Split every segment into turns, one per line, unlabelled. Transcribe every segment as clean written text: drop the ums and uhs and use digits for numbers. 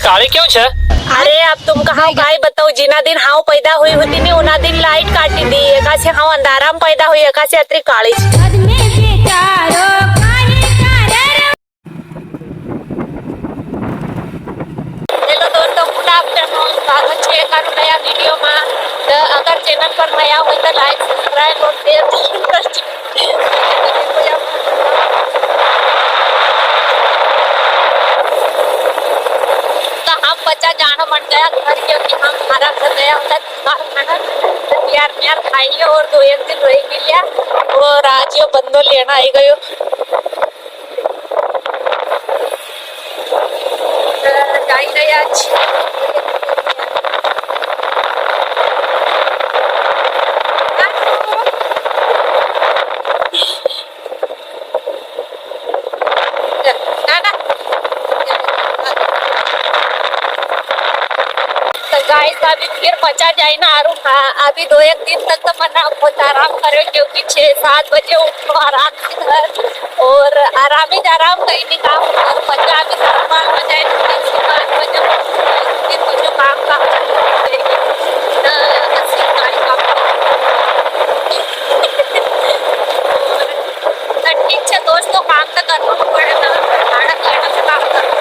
काली क्यों छे?
अरे अब तुम कहा काय बताओ, जिना दिन हाव पैदा हुई होती नहीं उना दिन लाइट काटी दी, एका से हाव अंधारा में पैदा हुई, एका से अत्री काली हेलो दोस्तों, गुड आफ्टरनून। स्वागत है एक नया वीडियो में। तो अगर चैनल पर नया हो तो लाइक सब्सक्राइब और शेयर जरूर कर। हम बच्चा जाना मन गया घर, क्योंकि हम हमारा घर गया होता प्यार प्यार खाइए और 2-1 दिन रह के लिया और आज यो बंदो लेना आई गयो। जाई गई आज गाइस अभी फिर बचा जाए ना आरू। अभी 2-1 दिन तक तो मना बहुत आराम करे, क्योंकि 6-7 बजे उठो आराम से घर और आराम कहीं नहीं काम और बच्चा अभी 5 बजे 5 बजे कुछ काम ठीक है दोस्तों, काम तो करना पड़ेगा, खाना से काम करना।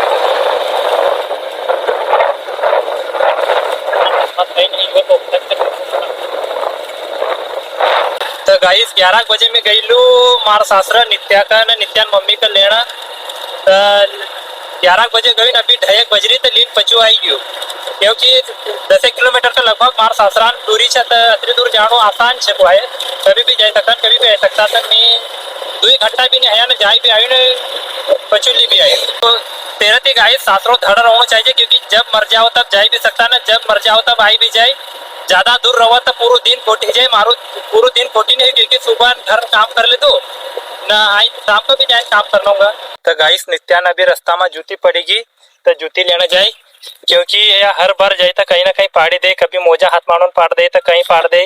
तो गाइस 11 बजे में गईलू मार सासरा नित्यान मम्मी का लेना। तो 11 बजे गई, अभी 2:30 बज रही तो लीन पचू आई गयो, क्योंकि 10 किलोमीटर का लगभग मार सासरान दूरी है। तो अतरी दूर जानो आसान है को है, कभी भी जा सकता कभी भी आ सकता था। मैं 2 घंटा भी नहीं आया ना, जाए भी आई ना पचूली भी आई। तो तेरा थी गाइस सासरों धड़ रहना चाहिए, क्योंकि जब मर जाओ तब जा भी सकता ना, जब मर जाओ तब आई भी जाए। ज्यादा दूर रहो तो पूरा दिन खोटी जाए, मारो पूरा दिन खोटी नहीं, क्योंकि सुबह घर काम कर ले तो ना आई शाम को भी जाए काम कर लूंगा। तो गाइस नित्यान अभी रास्ता में जूती पड़ेगी तो जूती लेना जाए, क्योंकि यह हर बार जाए तो कहीं ना कहीं पाड़ी दे, कभी मोजा हाथ मानो पाड़ दे तो कहीं पाड़ दे,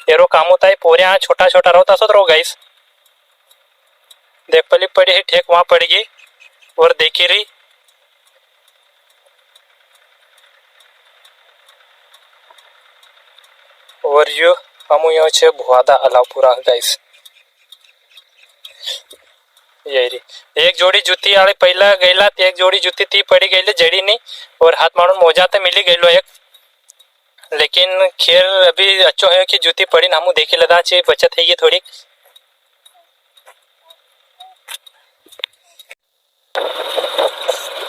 एरो काम होता है। पूरे यहाँ छोटा छोटा रहो तो रहो गाइस। देख पली पड़ी है ठेक वहां पड़ेगी और देखी रही और यो हम यहाँ छे भुआदा अलावपुरा गाइस। यही एक जोड़ी जूती आले पहला गईला, एक जोड़ी जूती थी पड़ी गई जड़ी नहीं, और हाथ मारो मोजा तो मिली गईलो एक, लेकिन खेर अभी अच्छो है कि जूती पड़ी ना, हम देखी लदा चे बचत है ये थोड़ी।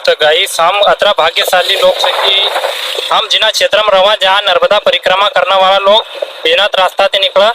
तो गाइस हम अतरा भाग्यशाली लोग से कि हम जिना क्षेत्र में रवा जहाँ नर्मदा परिक्रमा करने वाला लोग बिना रास्ता से निकला